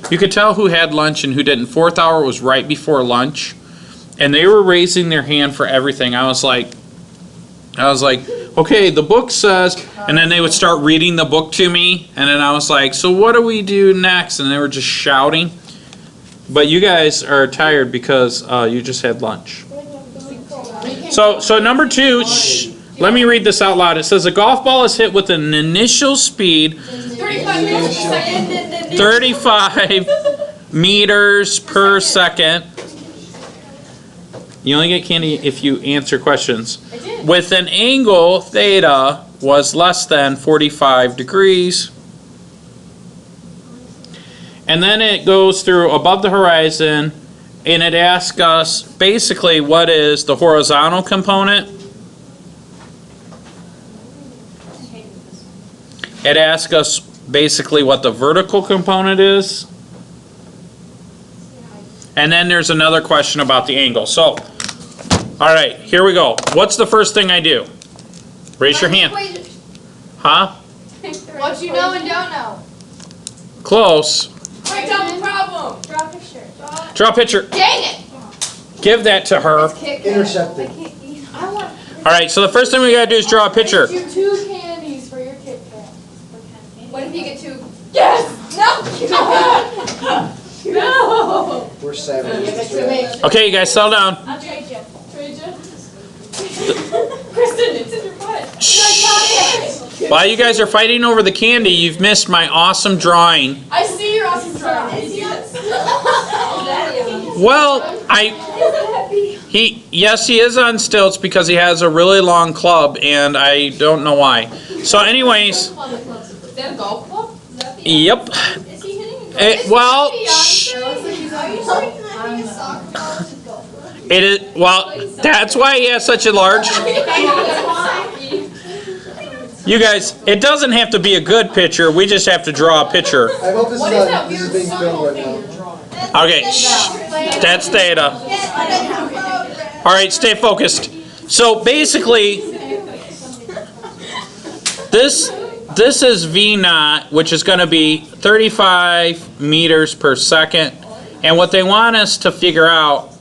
You could tell who had lunch and who didn't. Fourth hour was right before lunch, and they were raising their hand for everything. I was like, okay, the book says, and then they would start reading the book to me, and then I was like, so what do we do next? And they were just shouting. But you guys are tired because you just had lunch. So number 2, let me read this out loud. It says a golf ball is hit with an initial speed 35 meters per second. You only get candy if you answer questions. With an angle theta was less than 45 degrees. And then it goes through above the horizon, and it asks us basically what is the horizontal component. It asks us basically what the vertical component is. And then there's another question about the angle. So, all right, here we go. What's the first thing I do? Raise your hand. Huh? What you know and don't know. Close. Write down the problem. Draw a picture. Draw a picture. Dang it! Give that to her. Intercepted. All right, so the first thing we gotta do is draw a picture. You 2 candies for your Kit Kat. What if you get 2? Yes! No! No! We're savage. Okay, you guys, settle down. I'll trade you. Trade you? Kristen, it's in your butt. Shh. While you guys are fighting over the candy, you've missed my awesome drawing. I see your awesome drawing. Well, yes, he is on stilts because he has a really long club, and I don't know why. So anyways, Is that a golf club? yep. Is he hitting a golf? Well, shh. It is, well, that's why he has such a large. You guys, it doesn't have to be a good picture. We just have to draw a picture. I hope this is being filmed right now. Okay, shh. That's theta. All right, stay focused. So basically, this is V naught, which is going to be 35 meters per second. And what they want us to figure out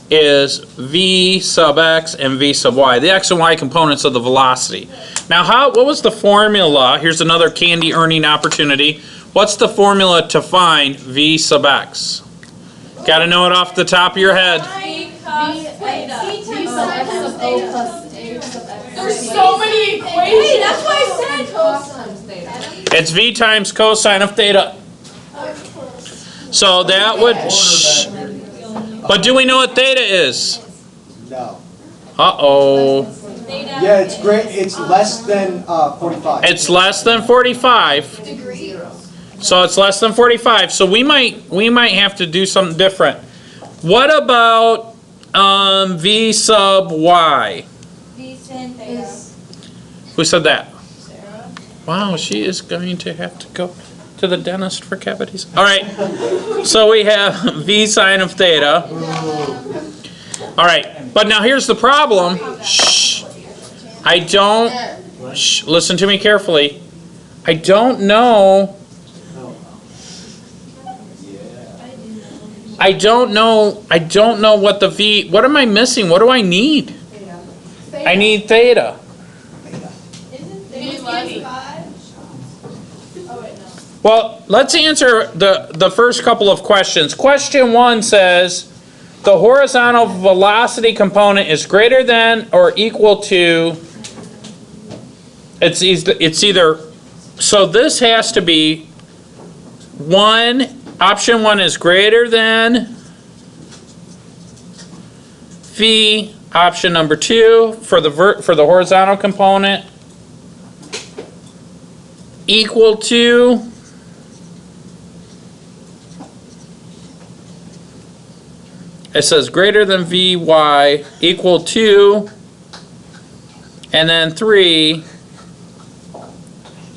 is V sub x and V sub y, the x and y components of the velocity. Now, what was the formula? Here's another candy earning opportunity. What's the formula to find V sub x? Got to know it off the top of your head. There's so many equations. Hey, that's why I said cosine theta. It's V times cosine of theta. So that would, shh. But do we know what theta is? No. Uh-oh. Yeah, it's great. It's less than 45. It's less than 45. So it's less than 45. So we might have to do something different. What about V sub y? V sin theta. Who said that? Wow, she is going to have to go to the dentist for cavities. All right. So we have V sine of theta. All right. But now here's the problem. Shh. Shh, listen to me carefully. I don't know what the V, what am I missing? What do I need? I need theta. Well, let's answer the first couple of questions. Question 1 says, the horizontal velocity component is greater than or equal to, it's either, so this has to be option 1 is greater than V, option number 2 for the horizontal component equal to it says greater than Vy equal to, and then 3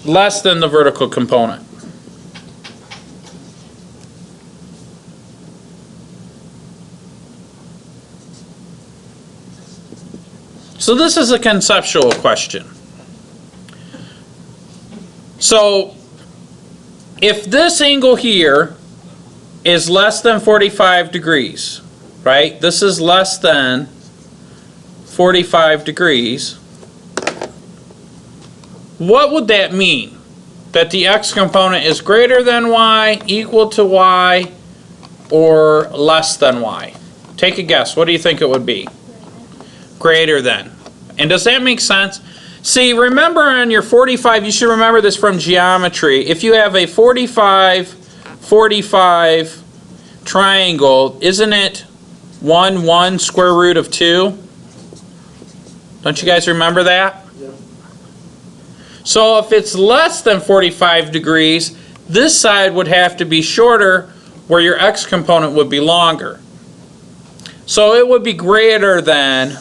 less than the vertical component. So this is a conceptual question. So if this angle here is less than 45 degrees, right? This is less than 45 degrees. What would that mean? That the x component is greater than y, equal to y, or less than y? Take a guess. What do you think it would be? Greater than. And does that make sense? See, remember on your 45, you should remember this from geometry. If you have a 45, 45 triangle, isn't it 1, 1, square root of 2? Don't you guys remember that? Yeah. So if it's less than 45 degrees, this side would have to be shorter, where your x component would be longer. So it would be greater than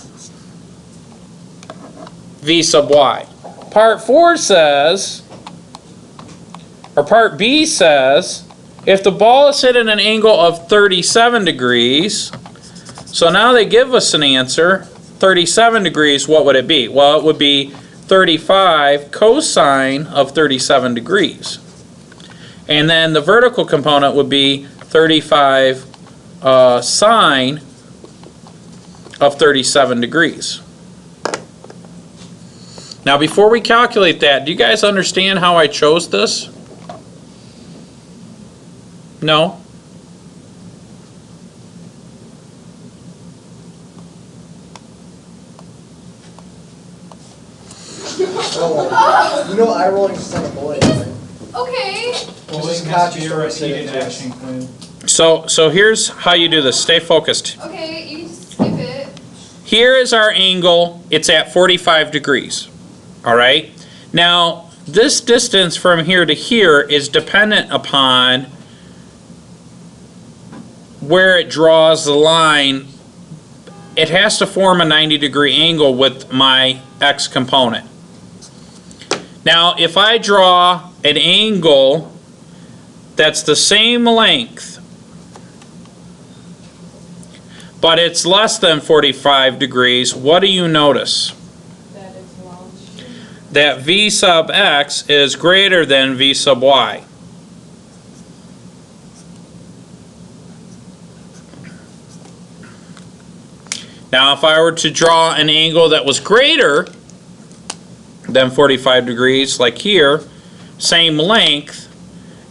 v sub y. Part 4 says, or part B says, if the ball is hit at an angle of 37 degrees, so now they give us an answer, 37 degrees, what would it be? Well, it would be 35 cosine of 37 degrees. And then the vertical component would be 35 sine of 37 degrees. Now before we calculate that, do you guys understand how I chose this? No? Oh, you know eye rolling is on a boy, right? Okay. Well, Just it copy must be a what I said repeated it is. action plan. So here's how you do this. Stay focused. Okay, you can just skip it. Here is our angle. It's at 45 degrees. All right? Now, this distance from here to here is dependent upon where it draws the line. It has to form a 90-degree angle with my x component. Now, if I draw an angle that's the same length, but it's less than 45 degrees, what do you notice? That is long. That v sub x is greater than v sub y. Now, if I were to draw an angle that was greater than 45 degrees, like here, same length,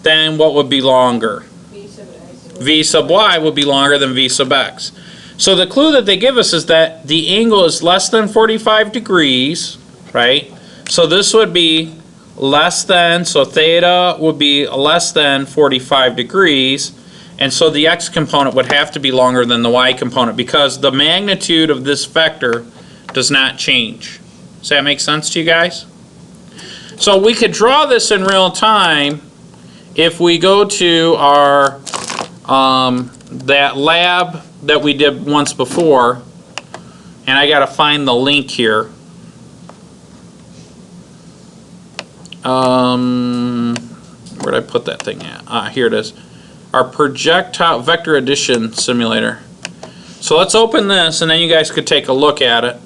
then what would be longer? V sub y would be longer than v sub x. So the clue that they give us is that the angle is less than 45 degrees, right? So this would be less than, so theta would be less than 45 degrees, and so the x component would have to be longer than the y component because the magnitude of this vector does not change. Does that make sense to you guys? So we could draw this in real time if we go to our that lab that we did once before, and I gotta find the link here. Where'd I put that thing at? Here it is. Our projectile vector addition simulator. So let's open this and then you guys could take a look at it.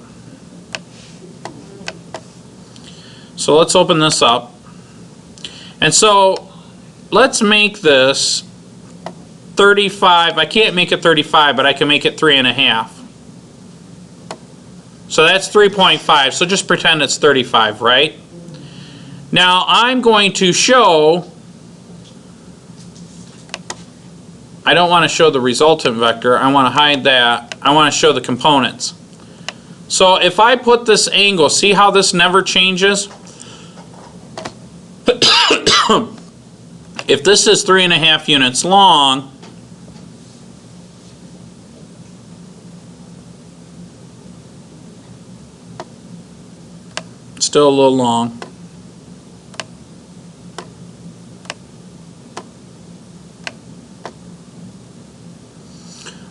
So let's open this up. And so let's make this 35. I can't make it 35, but I can make it 3.5. So that's 3.5. So just pretend it's 35, right? Now I'm going to show, I don't want to show the resultant vector. I want to hide that. I want to show the components. So if I put this angle, see how this never changes? If this is 3.5 units long, still a little long.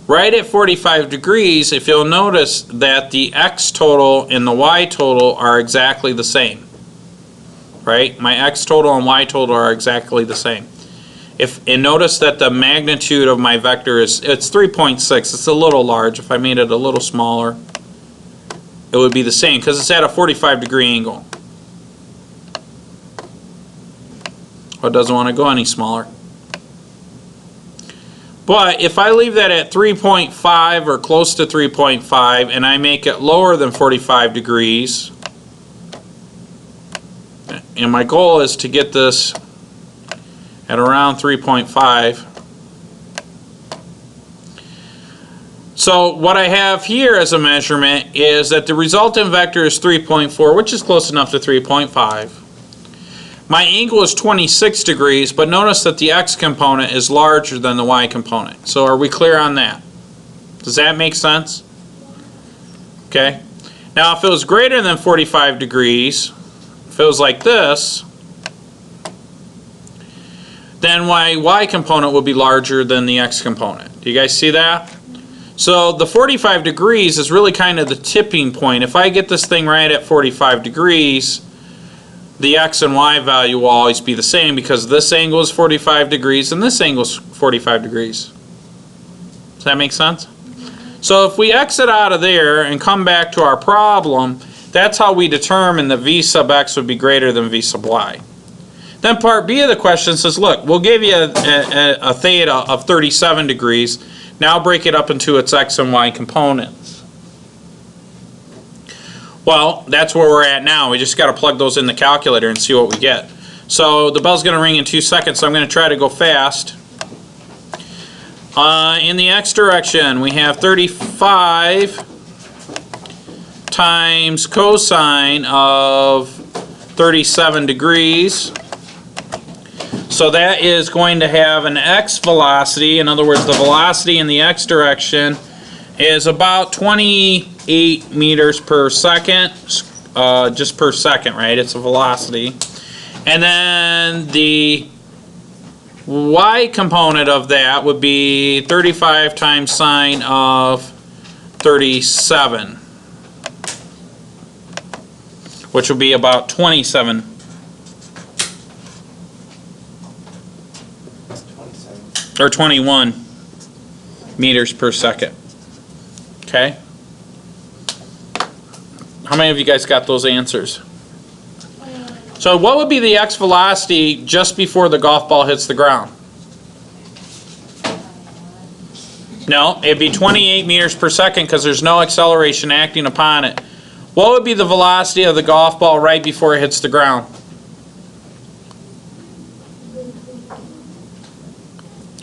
Right at 45 degrees, if you'll notice that the x total and the y total are exactly the same. Right? My x total and y total are exactly the same. And notice that the magnitude of my vector is, it's 3.6. It's a little large. If I made it a little smaller, it would be the same because it's at a 45-degree angle. Oh, it doesn't want to go any smaller. But if I leave that at 3.5 or close to 3.5 and I make it lower than 45 degrees, and my goal is to get this at around 3.5. So what I have here as a measurement is that the resultant vector is 3.4, which is close enough to 3.5. My angle is 26 degrees, but notice that the x component is larger than the y component. So are we clear on that? Does that make sense? Okay. Now if it was greater than 45 degrees, if it was like this, then my y component will be larger than the x component. Do you guys see that? So the 45 degrees is really kind of the tipping point. If I get this thing right at 45 degrees, the x and y value will always be the same because this angle is 45 degrees and this angle is 45 degrees. Does that make sense? So if we exit out of there and come back to our problem, that's how we determine that v sub x would be greater than v sub y. Then part B of the question says, look, we'll give you a theta of 37 degrees. Now break it up into its x and y components. Well, that's where we're at now. We just got to plug those in the calculator and see what we get. So the bell's going to ring in 2 seconds, so I'm going to try to go fast. In the x direction, we have 35 times cosine of 37 degrees. So that is going to have an x velocity. In other words, the velocity in the x direction is about 28 meters per second, just per second, right? It's a velocity. And then the y component of that would be 35 times sine of 37, which would be about 27. Or 21 meters per second. Okay? How many of you guys got those answers? So what would be the x velocity just before the golf ball hits the ground? No, it'd be 28 meters per second because there's no acceleration acting upon it. What would be the velocity of the golf ball right before it hits the ground?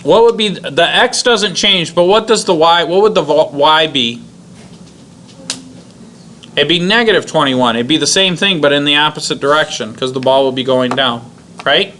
What would be, the x doesn't change, but what does the y, what would the y be? It'd be negative 21. It'd be the same thing, but in the opposite direction, because the ball will be going down, right?